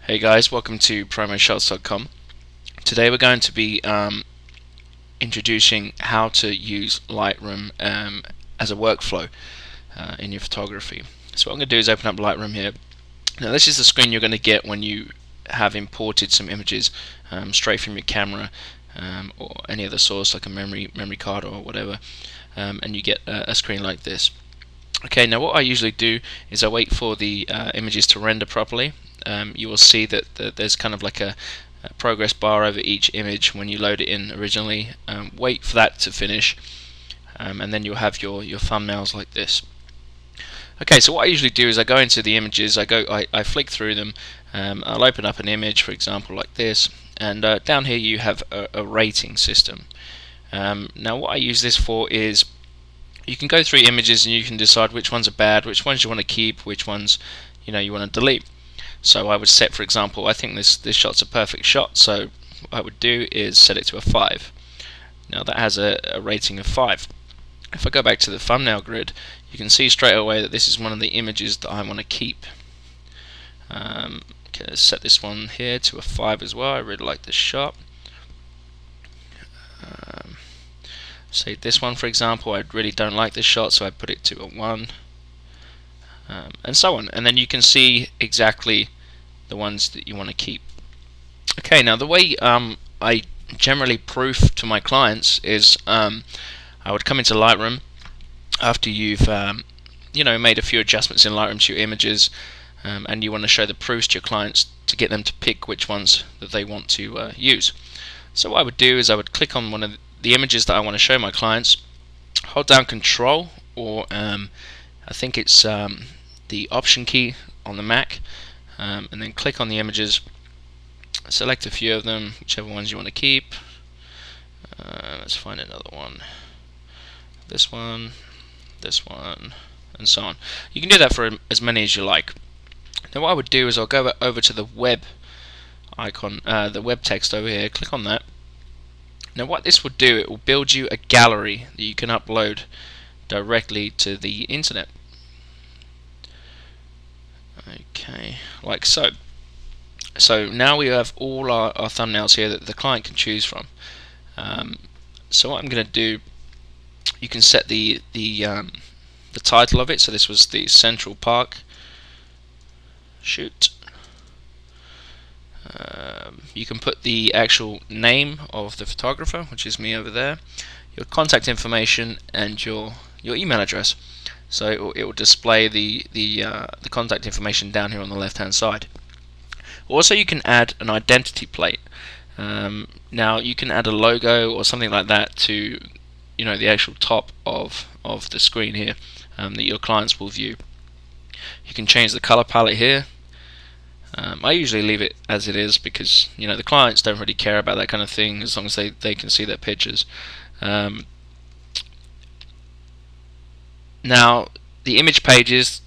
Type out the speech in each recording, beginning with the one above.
Hey guys, welcome to promoshots.com. Today we're going to be introducing how to use Lightroom as a workflow in your photography. So what I'm going to do is open up Lightroom here. Now this is the screen you're going to get when you have imported some images straight from your camera or any other source like a memory card or whatever, and you get a screen like this. Okay, now what I usually do is I wait for the images to render properly. You will see that there's kind of like a progress bar over each image when you load it in originally. Wait for that to finish, and then you'll have your thumbnails like this. Okay, so what I usually do is I go into the images, I flick through them, I'll open up an image, for example, like this, and down here you have a rating system. Now what I use this for is you can go through images and you can decide which ones are bad, which ones you want to keep, which ones you want to delete. So I would set, for example, I think this shot's a perfect shot, so what I would do is set it to a 5. Now that has a rating of 5. If I go back to the thumbnail grid, you can see straight away that this is one of the images that I want to keep. Okay, let's set this one here to a 5 as well. I really like this shot. Say this one, for example, I really don't like this shot, so I put it to a 1, and so on. And then you can see exactly the ones that you want to keep. Okay, now the way I generally proof to my clients is I would come into Lightroom after you've made a few adjustments in Lightroom to your images, and you want to show the proofs to your clients to get them to pick which ones that they want to use. So what I would do is I would click on one of the images that I want to show my clients, hold down Control, or I think it's the Option key on the Mac, and then click on the images, select a few of them, whichever ones you want to keep. Let's find another one. This one, and so on. You can do that for as many as you like. Now what I would do is I'll go over to the web icon, the web text over here, click on that. Now what this will do, it will build you a gallery that you can upload directly to the internet. Okay, like so. So now we have all our thumbnails here that the client can choose from. So what I'm going to do, you can set the title of it. So this was the Central Park shoot. You can put the actual name of the photographer, which is me over there, your contact information, and your email address. So it will display the contact information down here on the left hand side. Also, you can add an identity plate. Now you can add a logo or something like that to the actual top of the screen here that your clients will view. You can change the color palette here. I usually leave it as it is because the clients don't really care about that kind of thing as long as they can see their pictures. Now the image pages,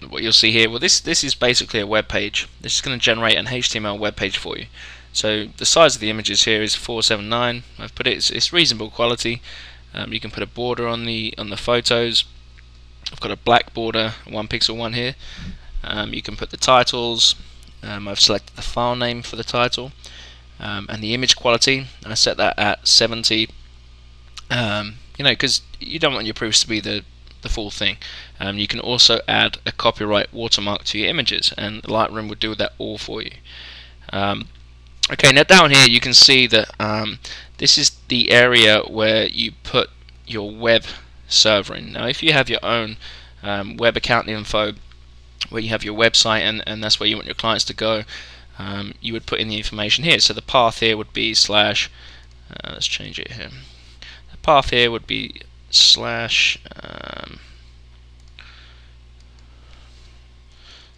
what you'll see here, well this is basically a web page. This is going to generate an HTML web page for you. So the size of the images here is 479. I've put it's reasonable quality. You can put a border on the photos. I've got a black border, 1 pixel one here. You can put the titles. I've selected the file name for the title, and the image quality. I set that at 70. Because you don't want your proofs to be the full thing. You can also add a copyright watermark to your images, and Lightroom will do that all for you. Okay, now down here you can see that this is the area where you put your web server in. Now if you have your own web account info where you have your website and that's where you want your clients to go, you would put in the information here. So the path here would be slash, let's change it here. The path here would be slash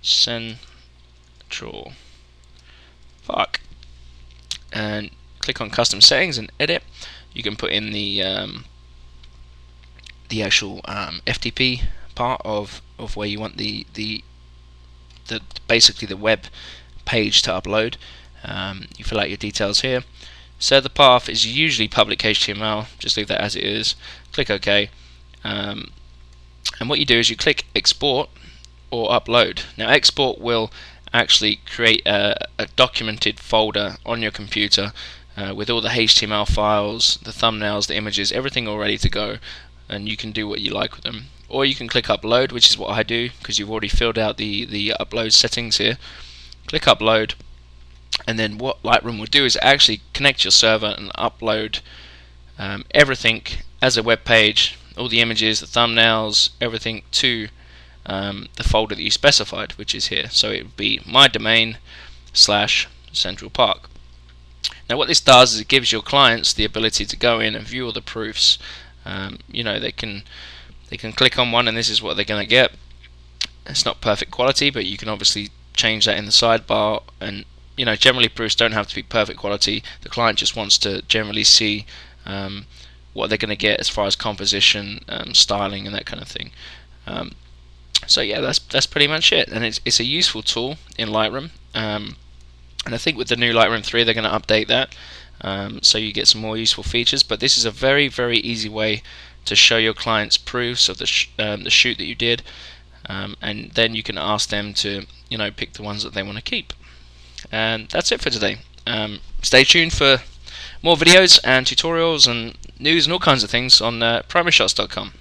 Central Park, and click on custom settings and edit. You can put in the actual FTP part of where you want the basically the web page to upload. You fill out your details here. So the path is usually public HTML, just leave that as it is, click OK, and what you do is you click export or upload. Now export will actually create a documented folder on your computer with all the HTML files, the thumbnails, the images, everything all ready to go, and you can do what you like with them. Or you can click upload, which is what I do because you've already filled out the upload settings here. Click upload, and then what Lightroom will do is actually connect your server and upload everything as a web page, all the images, the thumbnails, everything to the folder that you specified, which is here. So it would be my domain / Central Park. Now what this does is it gives your clients the ability to go in and view all the proofs. They can click on one and this is what they're going to get. It's not perfect quality, but you can obviously change that in the sidebar, and generally proofs don't have to be perfect quality. The client just wants to generally see what they're going to get as far as composition, styling, and that kind of thing. So yeah, that's pretty much it, and it's a useful tool in Lightroom. And I think with the new Lightroom 3 they're going to update that, so you get some more useful features. But this is a very, very easy way to show your clients proofs of the shoot that you did, and then you can ask them to pick the ones that they want to keep. And that's it for today. Stay tuned for more videos and tutorials and news and all kinds of things on PrimaryShots.com.